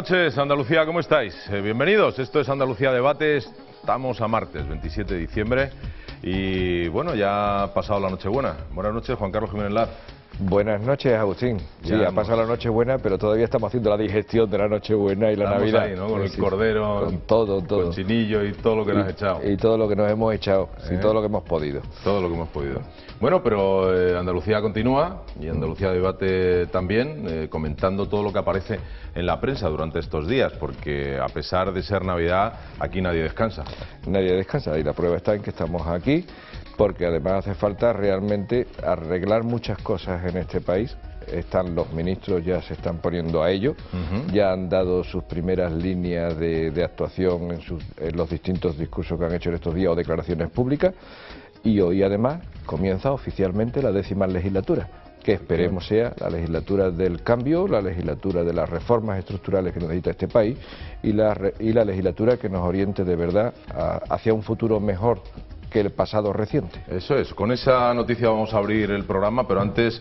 noches, Andalucía, ¿cómo estáis? Bienvenidos, esto es Andalucía Debate, estamos a martes, 27 de diciembre, y bueno, ya ha pasado la Nochebuena. Buenas noches, Juan Carlos Jiménez Laz. Buenas noches, Agustín. Sí, ha pasado la Nochebuena, pero todavía estamos haciendo la digestión de la Nochebuena y la Navidad. Ahí, ¿no? Con el cordero, con todo. Con chinillo y todo lo que nos has echado. Y todo lo que nos hemos echado, y todo lo que hemos podido. Todo lo que hemos podido. Bueno, pero Andalucía continúa, y Andalucía Debate también, comentando todo lo que aparece en la prensa durante estos días, porque a pesar de ser Navidad, aquí nadie descansa. Nadie descansa, y la prueba está en que estamos aquí, porque además hace falta realmente arreglar muchas cosas en este país. Los ministros ya se están poniendo a ello, ya han dado sus primeras líneas de actuación en los distintos discursos que han hecho en estos días o declaraciones públicas, y hoy además comienza oficialmente la 10ª legislatura, que esperemos sea la legislatura del cambio, la legislatura de las reformas estructurales que necesita este país, y la legislatura que nos oriente de verdad hacia un futuro mejor que el pasado reciente. Eso es, con esa noticia vamos a abrir el programa, pero antes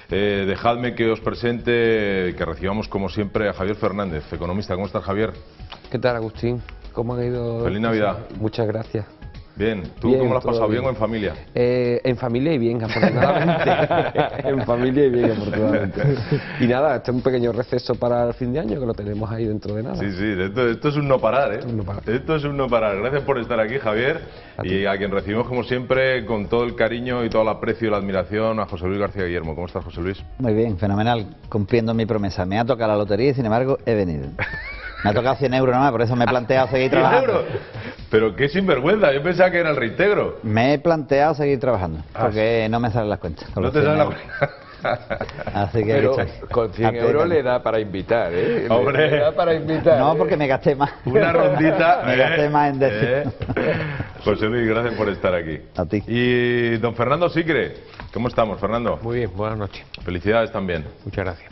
dejadme que os presente, que recibamos como siempre a Javier Fernández, economista. ¿Cómo estás, Javier? ¿Qué tal, Agustín? ¿Cómo ha ido? Feliz Navidad. Muchas gracias. Bien, ¿tú bien, cómo lo has pasado? ¿Bien o en familia? En familia y bien, afortunadamente. En familia y bien, afortunadamente. Y nada, este es un pequeño receso para el fin de año, que lo tenemos ahí dentro de nada. Sí, esto es un no parar, ¿eh? Esto es un no parar. Gracias por estar aquí, Javier, y a quien recibimos como siempre con todo el cariño y todo el aprecio y la admiración, a José Luis García Guillermo. ¿Cómo estás, José Luis? Muy bien, fenomenal, cumpliendo mi promesa. Me ha tocado la lotería y sin embargo he venido. Me ha tocado 100 euros nada más, por eso me he planteado seguir trabajando. ¿100 euros? Pero qué sinvergüenza, yo pensaba que era el reintegro. Me he planteado seguir trabajando, porque no me salen las cuentas. No te salen las cuentas. Así que pero con 100 euros le da para invitar, ¿eh? Hombre. Le da para invitar. No, porque me gasté más. Una rondita. Me gasté más en decir. José Luis, gracias por estar aquí. A ti. Y don Fernando Sicre, ¿cómo estamos, Fernando? Muy bien, buenas noches. Felicidades también. Muchas gracias.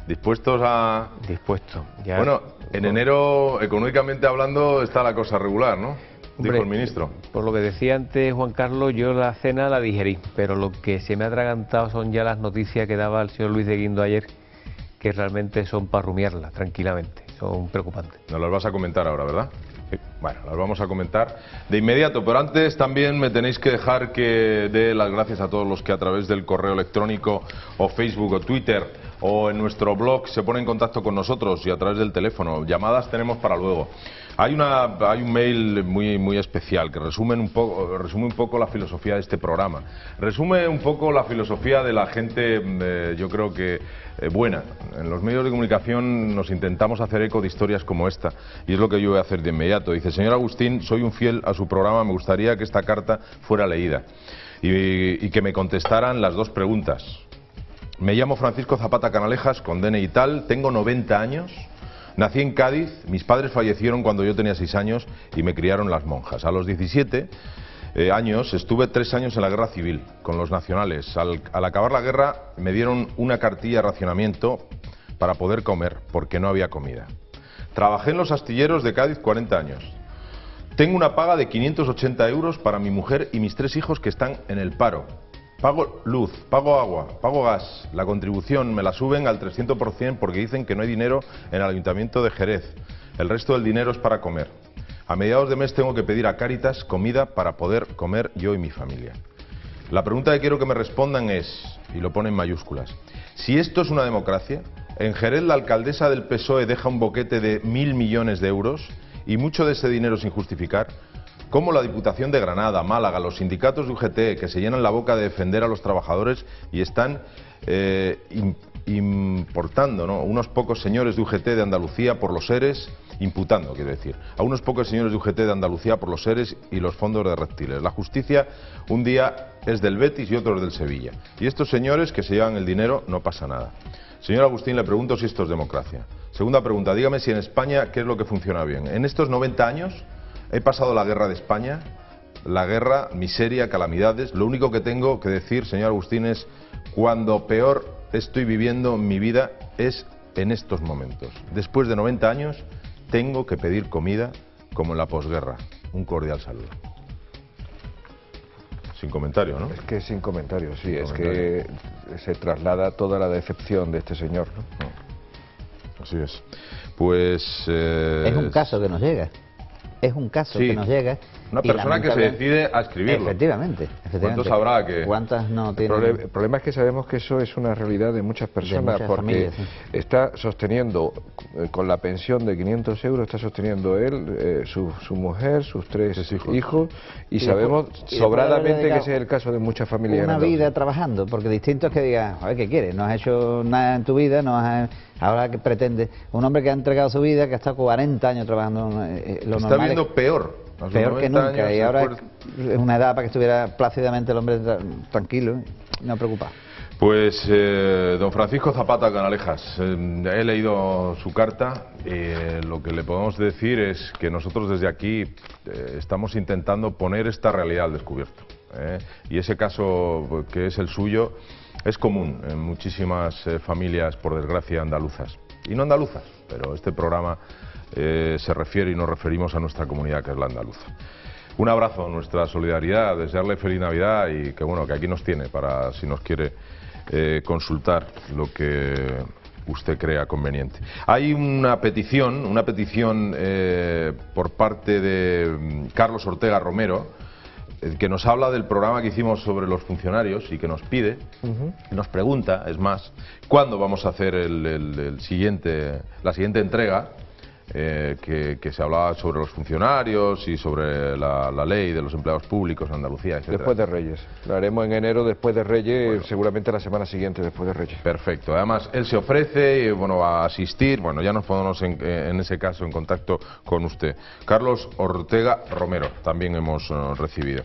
¿Dispuestos a...? Dispuesto. Ya... Bueno, en enero, económicamente hablando, está la cosa regular, ¿no? Hombre, dijo el ministro. Por lo que decía antes Juan Carlos, yo la cena la digerí, pero lo que se me ha atragantado son ya las noticias que daba el señor Luis de Guindo ayer, que realmente son para rumiarlas tranquilamente, son preocupantes. Nos las vas a comentar ahora, ¿verdad? Sí. Bueno, las vamos a comentar de inmediato, pero antes también me tenéis que dejar que dé las gracias a todos los que a través del correo electrónico o Facebook o Twitter o en nuestro blog se ponen en contacto con nosotros, y a través del teléfono. Llamadas tenemos para luego. Hay un mail muy especial que resume un poco la filosofía de este programa. Resume un poco la filosofía de la gente, yo creo que buena. En los medios de comunicación nos intentamos hacer eco de historias como esta, y es lo que yo voy a hacer de inmediato. Dice: señor Agustín, soy un fiel a su programa, me gustaría que esta carta fuera leída y que me contestaran las dos preguntas. Me llamo Francisco Zapata Canalejas, con DNI tal, tengo 90 años, nací en Cádiz, mis padres fallecieron cuando yo tenía 6 años y me criaron las monjas. A los 17 años estuve 3 años en la guerra civil con los nacionales. Al acabar la guerra me dieron una cartilla de racionamiento para poder comer, porque no había comida. Trabajé en los astilleros de Cádiz 40 años. Tengo una paga de 580 euros para mi mujer y mis 3 hijos que están en el paro. Pago luz, pago agua, pago gas, la contribución me la suben al 300% porque dicen que no hay dinero en el Ayuntamiento de Jerez. El resto del dinero es para comer. A mediados de mes tengo que pedir a Cáritas comida para poder comer yo y mi familia. La pregunta que quiero que me respondan es, y lo pone en mayúsculas, si esto es una democracia. En Jerez la alcaldesa del PSOE deja un boquete de 1.000 millones de euros y mucho de ese dinero sin justificar. Como la Diputación de Granada, Málaga, los sindicatos de UGT, que se llenan la boca de defender a los trabajadores y están importando, ¿no?, unos pocos señores de UGT de Andalucía por los ERES, imputando, quiero decir, a unos pocos señores de UGT de Andalucía por los ERES y los fondos de reptiles. La justicia un día es del Betis y otro es del Sevilla. Y estos señores que se llevan el dinero, no pasa nada. Señor Agustín, le pregunto si esto es democracia. Segunda pregunta, dígame si en España, ¿qué es lo que funciona bien? En estos 90 años... he pasado la guerra de España, la guerra, miseria, calamidades. Lo único que tengo que decir, señor Agustín, es cuando peor estoy viviendo mi vida es en estos momentos. Después de 90 años tengo que pedir comida como en la posguerra. Un cordial saludo. Sin comentario, ¿no? Es que sin comentario, sí. Es que se traslada toda la decepción de este señor, ¿no? Así es. Pues... es un caso que nos llega. Es un caso que nos llega. Una persona que se decide a escribirlo. Efectivamente. ¿Cuántos habrá que...? ¿Cuántas no tienen? El problema es que sabemos que eso es una realidad de muchas personas, porque familias, sí. Está sosteniendo, con la pensión de 500 euros, está sosteniendo él, su mujer, sus tres hijos, y sabemos sobradamente que ese es el caso de muchas familias. Una vida trabajando, porque distinto es que digas, a ver, ¿qué quieres? No has hecho nada en tu vida, ahora que pretendes. Un hombre que ha entregado su vida, que ha estado 40 años trabajando, lo está normal viendo peor. Peor que nunca, y ahora es una edad para que estuviera plácidamente el hombre tranquilo, no preocupado. Pues don Francisco Zapata Canalejas, he leído su carta, lo que le podemos decir es que nosotros desde aquí estamos intentando poner esta realidad al descubierto, y ese caso que es el suyo es común en muchísimas familias, por desgracia, andaluzas, y no andaluzas, pero este programa se refiere y nos referimos a nuestra comunidad, que es la andaluza. Un abrazo, nuestra solidaridad, desearle feliz Navidad y que bueno, que aquí nos tiene para si nos quiere consultar lo que usted crea conveniente. Hay una petición por parte de Carlos Ortega Romero, que nos habla del programa que hicimos sobre los funcionarios y que nos pide, nos pregunta, es más, ¿cuándo vamos a hacer la siguiente entrega? Que se hablaba sobre los funcionarios y sobre la ley de los empleados públicos en Andalucía, etc. Después de Reyes. Lo haremos en enero, después de Reyes, bueno, seguramente la semana siguiente después de Reyes. Perfecto. Además, él se ofrece a asistir. Bueno, ya nos ponemos en ese caso en contacto con usted. Carlos Ortega Romero, también hemos recibido.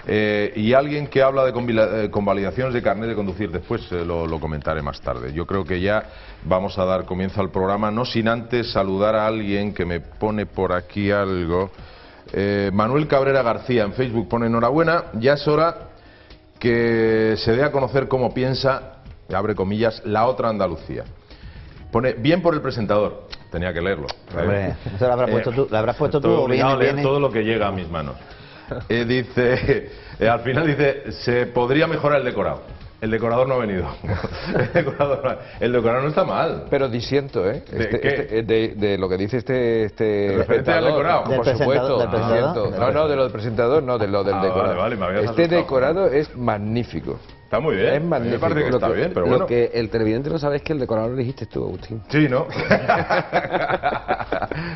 Y alguien que habla de convalidaciones de carnet de conducir, después lo comentaré más tarde. Yo creo que ya vamos a dar comienzo al programa, no sin antes saludar a alguien que me pone por aquí algo. Manuel Cabrera García en Facebook pone: enhorabuena, ya es hora que se dé a conocer cómo piensa, abre comillas, la otra Andalucía. Pone: bien por el presentador. Tenía que leerlo. Hombre, eso lo habrás puesto tú. Obligado a leer todo lo que llega a mis manos. Dice, al final dice, se podría mejorar el decorado. El decorador no ha venido. El decorador no está mal. Pero disiento, de lo que dice referente al decorado. Por supuesto. No, de lo del presentador, no, de lo del decorado. Vale, me habías este asustado. Decorado es magnífico. Está muy bien. Es magnífico. Me parece que está bien, pero bueno. Lo que el televidente no sabe es que el decorador lo dijiste tú, Agustín. Sí, ¿no?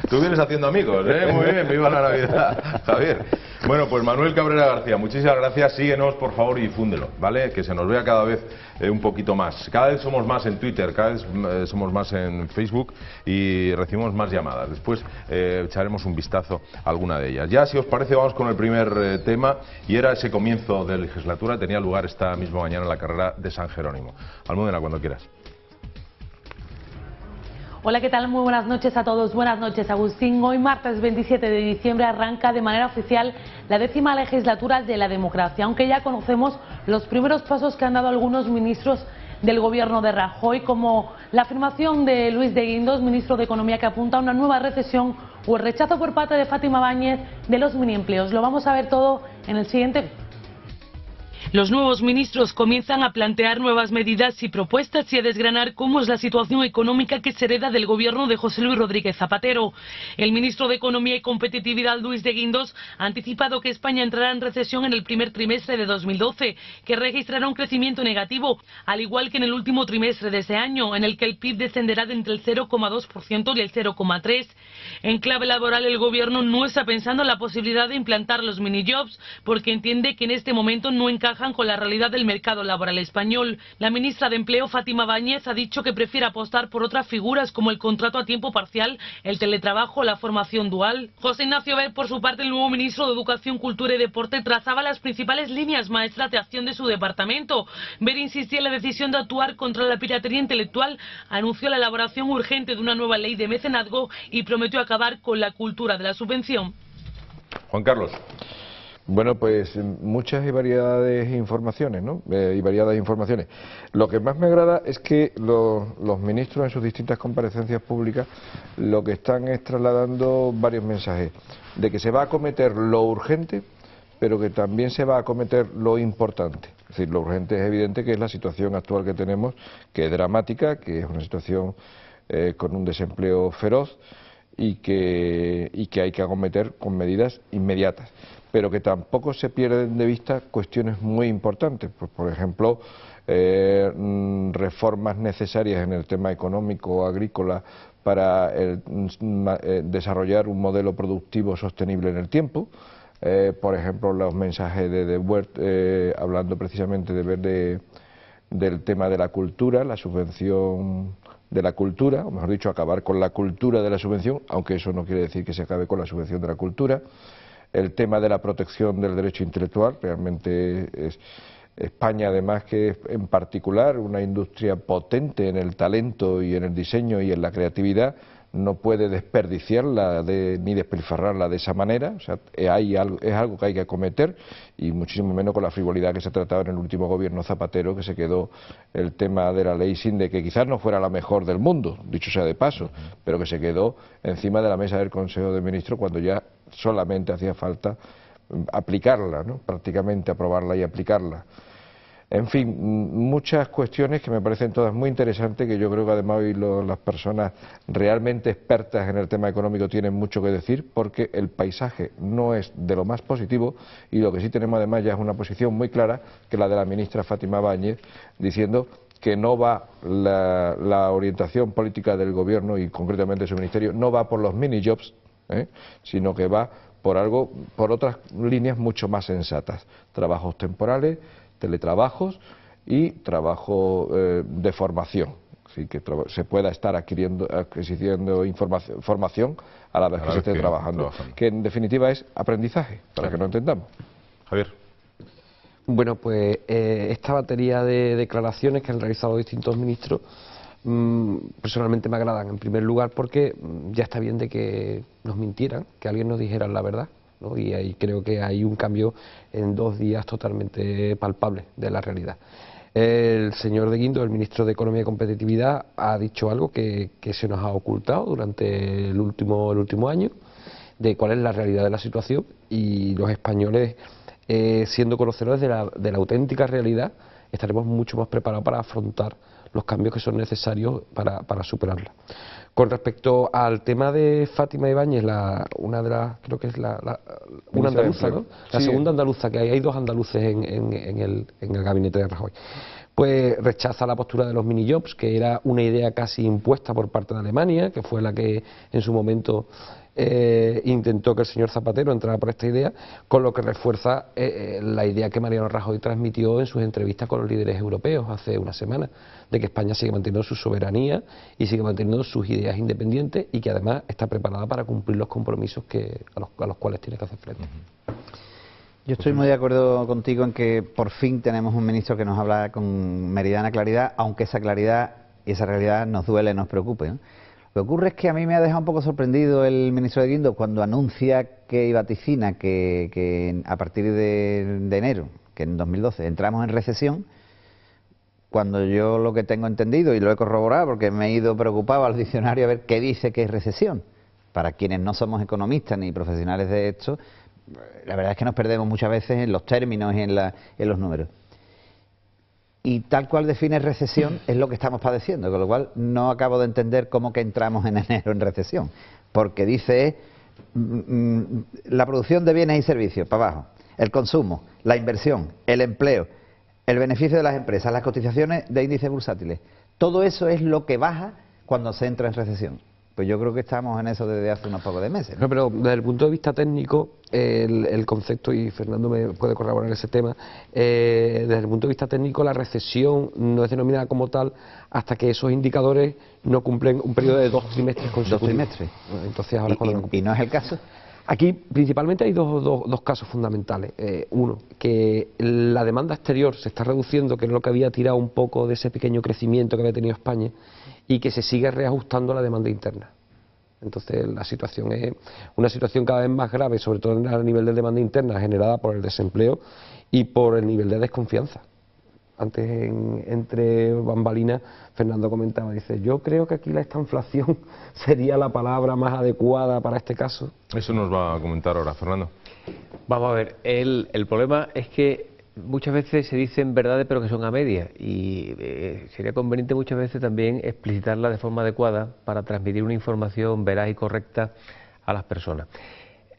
Tú vienes haciendo amigos, Muy bien, viva la Navidad, Javier. Bueno, pues Manuel Cabrera García, muchísimas gracias. Síguenos, por favor, y difúndelo, ¿vale? Que se nos vea cada vez un poquito más. Cada vez somos más en Twitter, cada vez somos más en Facebook y recibimos más llamadas. Después echaremos un vistazo a alguna de ellas. Ya, si os parece, vamos con el primer tema, y era ese comienzo de legislatura. Tenía lugar esta misma mañana en la carrera de San Jerónimo. Almudena, cuando quieras. Hola, ¿qué tal? Muy buenas noches a todos. Buenas noches, Agustín. Hoy, martes 27 de diciembre, arranca de manera oficial la 10ª legislatura de la democracia, aunque ya conocemos los primeros pasos que han dado algunos ministros del gobierno de Rajoy, como la afirmación de Luis de Guindos, ministro de Economía, que apunta a una nueva recesión, o el rechazo por parte de Fátima Báñez de los miniempleos. Lo vamos a ver todo en el siguiente. Los nuevos ministros comienzan a plantear nuevas medidas y propuestas y a desgranar cómo es la situación económica que se hereda del gobierno de José Luis Rodríguez Zapatero. El ministro de Economía y Competitividad, Luis de Guindos, ha anticipado que España entrará en recesión en el primer trimestre de 2012, que registrará un crecimiento negativo, al igual que en el último trimestre de ese año, en el que el PIB descenderá de entre el 0,2% y el 0,3%. En clave laboral, el gobierno no está pensando en la posibilidad de implantar los minijobs, porque entiende que en este momento no encajan con la realidad del mercado laboral español. La ministra de Empleo, Fátima Báñez, ha dicho que prefiere apostar por otras figuras como el contrato a tiempo parcial, el teletrabajo o la formación dual. José Ignacio Ver, por su parte, el nuevo ministro de Educación, Cultura y Deporte, trazaba las principales líneas maestras de acción de su departamento. Ver insistía en la decisión de actuar contra la piratería intelectual, anunció la elaboración urgente de una nueva ley de mecenazgo y prometió acabar con la cultura de la subvención. Juan Carlos. Bueno, pues muchas y variadas informaciones, ¿no? Lo que más me agrada es que los ministros en sus distintas comparecencias públicas lo que están es trasladando varios mensajes, de que se va a acometer lo urgente, pero que también se va a acometer lo importante. Es decir, lo urgente es evidente que es la situación actual que tenemos, que es dramática, que es una situación con un desempleo feroz y que hay que acometer con medidas inmediatas, pero que tampoco se pierden de vista cuestiones muy importantes, pues, por ejemplo, reformas necesarias en el tema económico agrícola para desarrollar un modelo productivo sostenible en el tiempo. Por ejemplo, los mensajes de Wert hablando precisamente del tema de la cultura, la subvención de la cultura, o mejor dicho, acabar con la cultura de la subvención, aunque eso no quiere decir que se acabe con la subvención de la cultura. El tema de la protección del derecho intelectual, realmente es España, además, que es en particular una industria potente en el talento y en el diseño y en la creatividad, no puede desperdiciarla ni despilfarrarla de esa manera. O sea, es algo que hay que acometer, y muchísimo menos con la frivolidad que se ha tratado en el último gobierno Zapatero, que se quedó el tema de la ley SINDE, que quizás no fuera la mejor del mundo, dicho sea de paso, pero que se quedó encima de la mesa del Consejo de Ministros cuando ya solamente hacía falta aplicarla, ¿no? Prácticamente aprobarla y aplicarla. En fin, muchas cuestiones que me parecen todas muy interesantes, que yo creo que además hoy las personas realmente expertas en el tema económico tienen mucho que decir, porque el paisaje no es de lo más positivo, y lo que sí tenemos además ya es una posición muy clara, que la de la ministra Fátima Báñez, diciendo que no va la orientación política del gobierno y concretamente de su ministerio, no va por los mini-jobs, sino que va por otras líneas mucho más sensatas, trabajos temporales, teletrabajos y trabajo de formación, así que se pueda estar adquiriendo formación a la vez que se esté trabajando, que en definitiva es aprendizaje, para que lo entendamos. Javier. Bueno, pues esta batería de declaraciones que han realizado distintos ministros personalmente me agradan, en primer lugar porque ya está bien de que nos mintieran, que alguien nos dijera la verdad, ¿no? Y ahí creo que hay un cambio en 2 días totalmente palpable de la realidad. El señor de Guindos, el ministro de Economía y Competitividad, ha dicho algo que se nos ha ocultado durante el último año, de cuál es la realidad de la situación, y los españoles, siendo conocedores de la auténtica realidad, estaremos mucho más preparados para afrontar los cambios que son necesarios para superarla. Con respecto al tema de Fátima Ibáñez, una de las, creo que es una andaluza, ¿no? La segunda andaluza, que hay 2 andaluces en el gabinete de Rajoy, pues rechaza la postura de los mini-jobs, que era una idea casi impuesta por parte de Alemania, que fue la que en su momento intentó que el señor Zapatero entrara por esta idea, con lo que refuerza la idea que Mariano Rajoy transmitió en sus entrevistas con los líderes europeos hace una semana, de que España sigue manteniendo su soberanía y sigue manteniendo sus ideas independientes, y que además está preparada para cumplir los compromisos a los cuales tiene que hacer frente. Yo estoy muy de acuerdo contigo en que por fin tenemos un ministro que nos habla con meridiana claridad, aunque esa claridad y esa realidad nos duele, nos preocupe, ¿no? Lo que ocurre es que a mí me ha dejado un poco sorprendido el ministro de Guindos cuando anuncia y vaticina que a partir de enero, que en 2012 entramos en recesión, cuando yo lo que tengo entendido, y lo he corroborado porque me he ido preocupado al diccionario a ver qué dice que es recesión. Para quienes no somos economistas ni profesionales de esto, la verdad es que nos perdemos muchas veces en los términos y en los números. Y tal cual define recesión es lo que estamos padeciendo, con lo cual no acabo de entender cómo que entramos en enero en recesión, porque dice la producción de bienes y servicios para abajo, el consumo, la inversión, el empleo, el beneficio de las empresas, las cotizaciones de índices bursátiles, todo eso es lo que baja cuando se entra en recesión. Pues yo creo que estamos en eso desde hace unos pocos de meses, ¿no? Pero desde el punto de vista técnico, el concepto, y Fernando me puede corroborar ese tema, desde el punto de vista técnico, la recesión no es denominada como tal hasta que esos indicadores no cumplen un periodo de 2 trimestres consecutivos. 2 trimestres. Entonces, ahora ¿Y no es el caso? Aquí principalmente hay dos casos fundamentales. Uno, que la demanda exterior se está reduciendo, que es lo que había tirado un poco de ese pequeño crecimiento que había tenido España, y que se sigue reajustando la demanda interna. Entonces la situación es una situación cada vez más grave, sobre todo a nivel de demanda interna, generada por el desempleo y por el nivel de desconfianza. Antes, entre bambalinas, Fernando comentaba, dice, yo creo que aquí la estanflación sería la palabra más adecuada para este caso. Eso nos va a comentar ahora, Fernando. Vamos a ver, el problema es que muchas veces se dicen verdades pero que son a medias y sería conveniente muchas veces también explicitarla de forma adecuada para transmitir una información veraz y correcta a las personas.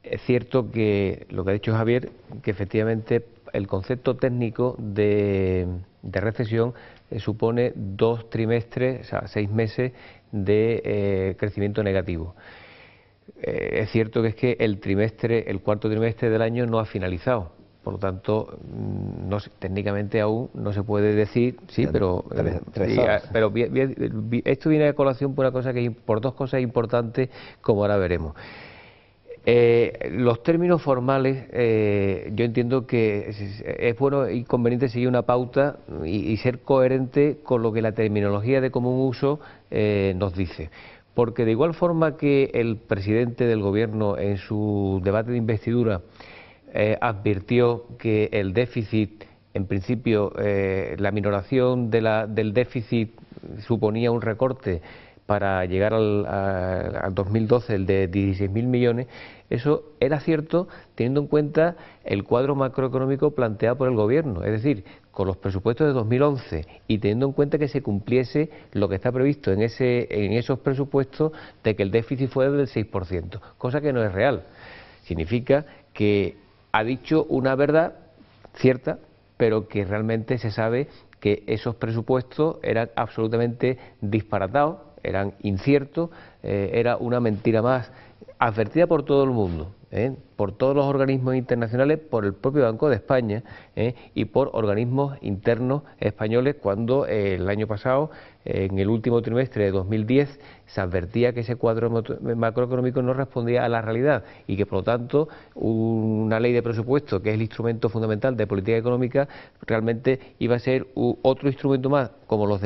Es cierto que lo que ha dicho Javier, que efectivamente el concepto técnico de recesión supone 2 trimestres, o sea, 6 meses de crecimiento negativo. Es cierto que es que el cuarto trimestre del año no ha finalizado, por lo tanto, técnicamente aún no se puede decir, sí, pero esto viene a colación por por 2 cosas importantes, como ahora veremos. Los términos formales, yo entiendo que es bueno y conveniente seguir una pauta y ser coherente con lo que la terminología de común uso nos dice. Porque de igual forma que el presidente del Gobierno en su debate de investidura advirtió que el déficit, en principio, la minoración del déficit suponía un recorte para llegar al 2012, el de 16.000 millones, eso era cierto teniendo en cuenta el cuadro macroeconómico planteado por el Gobierno, es decir, con los presupuestos de 2011 y teniendo en cuenta que se cumpliese lo que está previsto en esos presupuestos de que el déficit fuera del 6%, cosa que no es real. Significa que ha dicho una verdad cierta, pero que realmente se sabe que esos presupuestos eran absolutamente disparatados, eran inciertos, era una mentira más, advertida por todo el mundo, por todos los organismos internacionales, por el propio Banco de España y por organismos internos españoles, cuando el año pasado, en el último trimestre de 2010, se advertía que ese cuadro macroeconómico no respondía a la realidad y que, por lo tanto, una ley de presupuesto, que es el instrumento fundamental de política económica, realmente iba a ser otro instrumento más, como los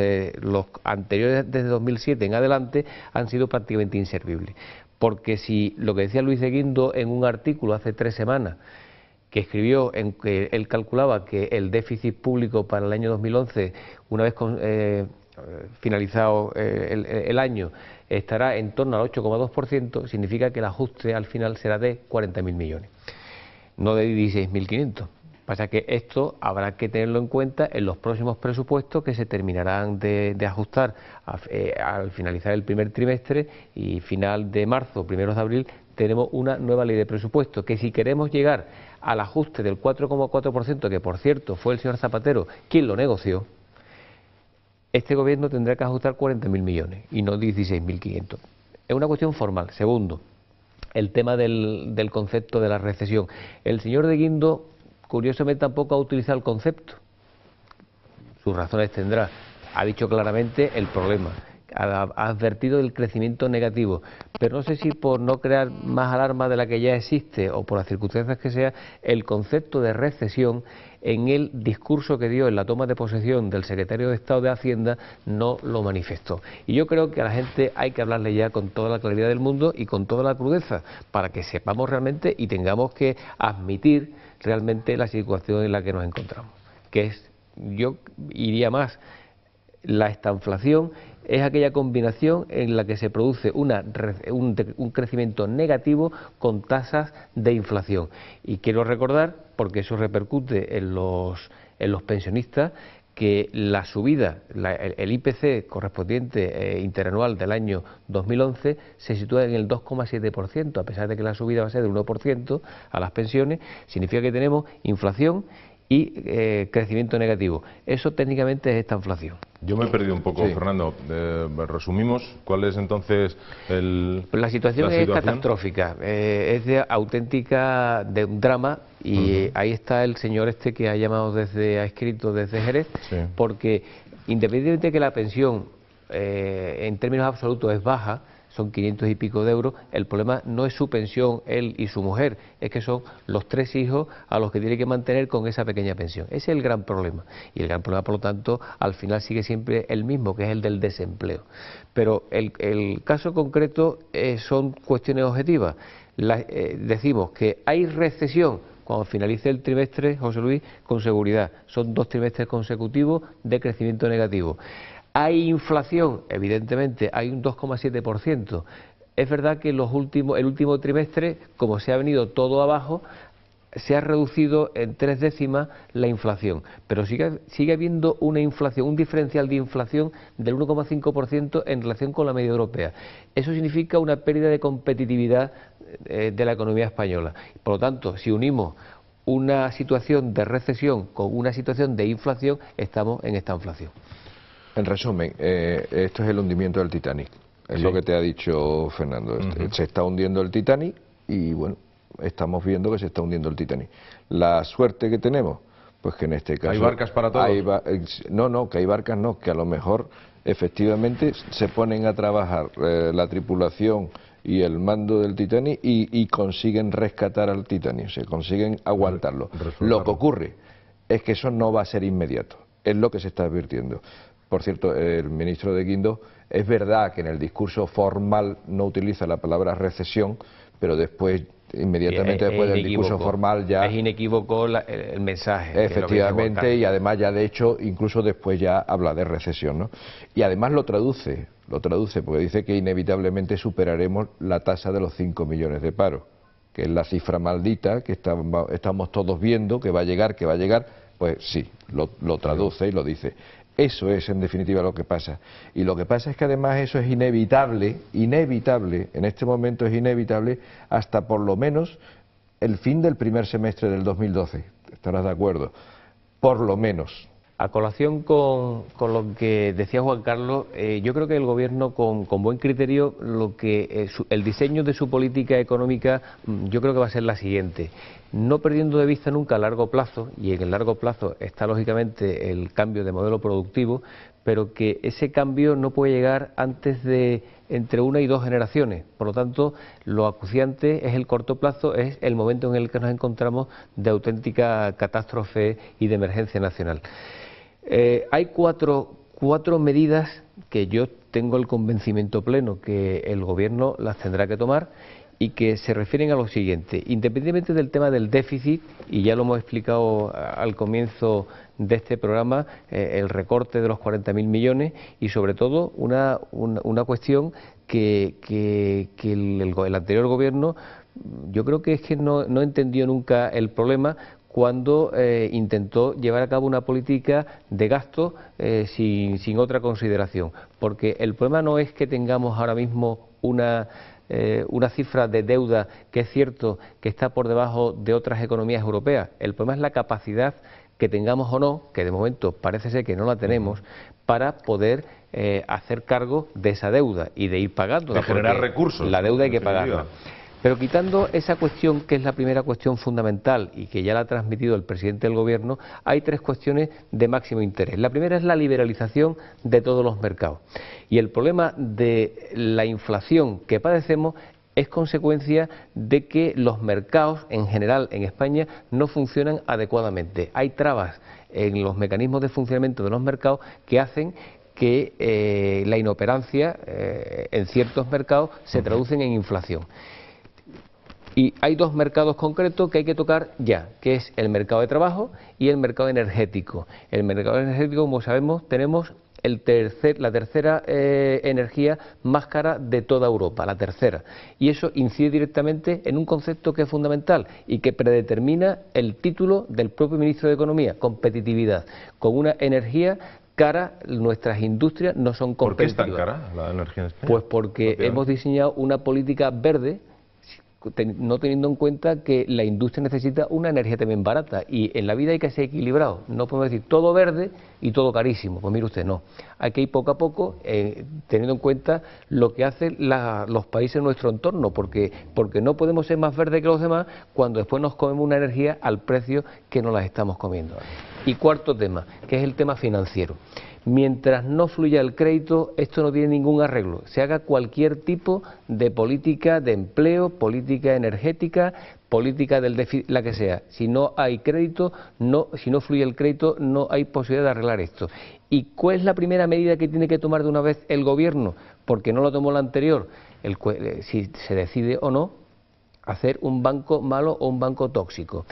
anteriores desde 2007 en adelante, han sido prácticamente inservibles. Porque si lo que decía Luis de Guindos en un artículo hace 3 semanas, que escribió en que él calculaba que el déficit público para el año 2011, una vez finalizado el año, estará en torno al 8,2%, significa que el ajuste al final será de 40.000 millones, no de 16.500. Pasa que esto habrá que tenerlo en cuenta en los próximos presupuestos que se terminarán de ajustar al finalizar el primer trimestre, y final de marzo, primeros de abril, tenemos una nueva ley de presupuesto que, si queremos llegar al ajuste del 4,4%, que por cierto fue el señor Zapatero quien lo negoció, este gobierno tendrá que ajustar 40.000 millones y no 16.500. Es una cuestión formal. Segundo, el tema del concepto de la recesión. El señor de Guindos, curiosamente, tampoco ha utilizado el concepto. Sus razones tendrá. Ha dicho claramente el problema. Ha advertido del crecimiento negativo. Pero no sé si por no crear más alarma de la que ya existe o por las circunstancias que sea, el concepto de recesión en el discurso que dio en la toma de posesión del secretario de Estado de Hacienda no lo manifestó. Y yo creo que a la gente hay que hablarle ya con toda la claridad del mundo y con toda la crudeza, para que sepamos realmente y tengamos que admitir realmente la situación en la que nos encontramos, que es, yo iría más, la estanflación es aquella combinación en la que se produce un crecimiento negativo con tasas de inflación. Y quiero recordar, porque eso repercute en los pensionistas, que la subida, el IPC correspondiente interanual del año 2011 se sitúa en el 2,7%, a pesar de que la subida va a ser del 1% a las pensiones. Significa que tenemos inflación y crecimiento negativo. Eso técnicamente es esta inflación. Yo me he perdido un poco, sí. Fernando. Resumimos, ¿cuál es entonces la situación? Es catastrófica, es de auténtica, de un drama, y ahí está el señor que ha escrito desde Jerez, sí. Porque independientemente de que la pensión en términos absolutos es baja, son 500 y pico de euros, el problema no es su pensión, él y su mujer, es que son los 3 hijos a los que tiene que mantener con esa pequeña pensión. Ese es el gran problema. Y el gran problema, por lo tanto, al final sigue siempre el mismo, que es el del desempleo. Pero el caso concreto son cuestiones objetivas. Decimos que hay recesión cuando finalice el trimestre, José Luis, con seguridad. Son 2 trimestres consecutivos de crecimiento negativo. ¿Hay inflación? Evidentemente, hay un 2,7%. Es verdad que el último trimestre, como se ha venido todo abajo, se ha reducido en 3 décimas la inflación, pero sigue habiendo una inflación, un diferencial de inflación del 1,5% en relación con la media europea. Eso significa una pérdida de competitividad de la economía española. Por lo tanto, si unimos una situación de recesión con una situación de inflación, estamos en esta inflación. En resumen, esto es el hundimiento del Titanic, es lo que te ha dicho Fernando. Se está hundiendo el Titanic y bueno, estamos viendo que se está hundiendo el Titanic. La suerte que tenemos, pues que en este caso... ¿Hay barcas para todos? No, que hay barcas no, que a lo mejor efectivamente se ponen a trabajar la tripulación y el mando del Titanic y consiguen rescatar al Titanic, se consiguen aguantarlo. Lo que ocurre es que eso no va a ser inmediato, es lo que se está advirtiendo. Por cierto, el ministro de Guindos, es verdad que en el discurso formal no utiliza la palabra recesión, pero después, inmediatamente después del discurso formal ya... Es inequívoco el mensaje. Efectivamente, y además ya de hecho, incluso después ya habla de recesión, ¿no? Y además lo traduce, porque dice que inevitablemente superaremos la tasa de los 5 millones de paro, que es la cifra maldita que estamos todos viendo, que va a llegar, pues sí, lo traduce y lo dice. Eso es en definitiva lo que pasa. Y lo que pasa es que además eso es inevitable, en este momento es inevitable hasta por lo menos el fin del primer semestre del 2012. ¿Estarás de acuerdo? Por lo menos. A colación con lo que decía Juan Carlos, yo creo que el Gobierno con buen criterio, el diseño de su política económica, yo creo que va a ser la siguiente. No perdiendo de vista nunca a largo plazo, y en el largo plazo está lógicamente el cambio de modelo productivo, pero que ese cambio no puede llegar antes de entre 1 y 2 generaciones. Por lo tanto, lo acuciante es el corto plazo, es el momento en el que nos encontramos de auténtica catástrofe y de emergencia nacional. Hay cuatro medidas que yo tengo el convencimiento pleno que el Gobierno las tendrá que tomar y que se refieren a lo siguiente. Independientemente del tema del déficit, y ya lo hemos explicado al comienzo de este programa, el recorte de los 40.000 millones y sobre todo una cuestión que el anterior Gobierno, yo creo que es que no entendió nunca el problema cuando intentó llevar a cabo una política de gasto sin otra consideración, porque el problema no es que tengamos ahora mismo una cifra de deuda que es cierto que está por debajo de otras economías europeas. El problema es la capacidad que tengamos o no, que de momento parece ser que no la tenemos, para poder hacer cargo de esa deuda y de ir pagando. De generar recursos. La deuda hay que pagarla. Pero quitando esa cuestión, que es la primera cuestión fundamental y que ya la ha transmitido el presidente del Gobierno, hay 3 cuestiones de máximo interés. La primera es la liberalización de todos los mercados. Y el problema de la inflación que padecemos es consecuencia de que los mercados en general en España no funcionan adecuadamente. Hay trabas en los mecanismos de funcionamiento de los mercados que hacen que la inoperancia en ciertos mercados se traducen en inflación. Y hay 2 mercados concretos que hay que tocar ya, que es el mercado de trabajo y el mercado energético. El mercado energético, como sabemos, tenemos la tercera energía más cara de toda Europa, la tercera. Y eso incide directamente en un concepto que es fundamental y que predetermina el título del propio ministro de Economía, competitividad. Con una energía cara, nuestras industrias no son competitivas. ¿Por qué es tan cara la energía en España? Pues porque hemos diseñado una política verde, no teniendo en cuenta que la industria necesita una energía también barata, y en la vida hay que ser equilibrado. No podemos decir todo verde y todo carísimo. Pues mire usted, no. Hay que ir poco a poco teniendo en cuenta lo que hacen los países de nuestro entorno, porque no podemos ser más verdes que los demás cuando después nos comemos una energía al precio que nos las estamos comiendo. Y cuarto tema, que es el tema financiero. Mientras no fluya el crédito, esto no tiene ningún arreglo. Se haga cualquier tipo de política de empleo, política energética, política del déficit, la que sea. Si no hay crédito, si no fluye el crédito, no hay posibilidad de arreglar esto. ¿Y cuál es la primera medida que tiene que tomar de una vez el Gobierno? Porque no lo tomó la anterior. Si se decide o no hacer un banco malo o un banco tóxico.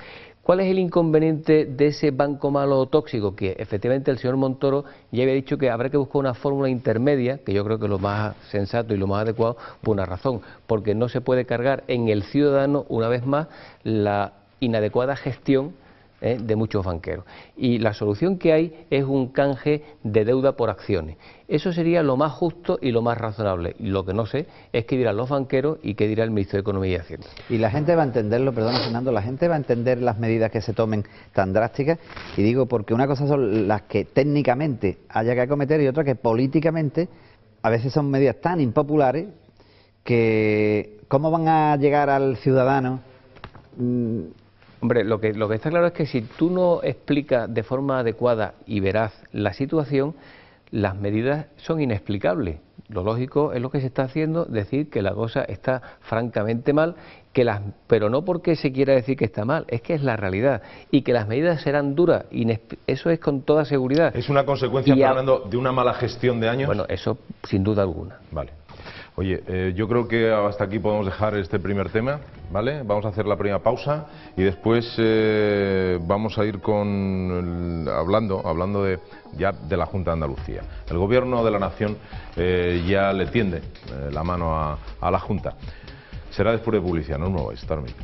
¿Cuál es el inconveniente de ese banco malo o tóxico? Que efectivamente el señor Montoro ya había dicho que habrá que buscar una fórmula intermedia, que yo creo que es lo más sensato y lo más adecuado, por una razón, porque no se puede cargar en el ciudadano, una vez más, la inadecuada gestión de muchos banqueros. Y la solución que hay es un canje de deuda por acciones. Eso sería lo más justo y lo más razonable. Y lo que no sé es qué dirán los banqueros y qué dirá el ministro de Economía y Hacienda. Y la gente va a entenderlo, perdona Fernando, la gente va a entender las medidas que se tomen tan drásticas, y digo porque una cosa son las que técnicamente haya que acometer y otra que políticamente a veces son medidas tan impopulares que ¿cómo van a llegar al ciudadano? Hombre, lo que está claro es que si tú no explicas de forma adecuada y veraz la situación, las medidas son inexplicables. Lo lógico es lo que se está haciendo, decir que la cosa está francamente mal, pero no porque se quiera decir que está mal, es que es la realidad, y que las medidas serán duras, eso es con toda seguridad. ¿Es una consecuencia, Fernando, de una mala gestión de años? Bueno, eso sin duda alguna. Vale. Oye, yo creo que hasta aquí podemos dejar este primer tema, ¿vale? Vamos a hacer la primera pausa y después vamos a ir hablando de la Junta de Andalucía. El Gobierno de la Nación ya le tiende la mano a la Junta. Será después de publicidad, no os mováis, hasta ahora mismo.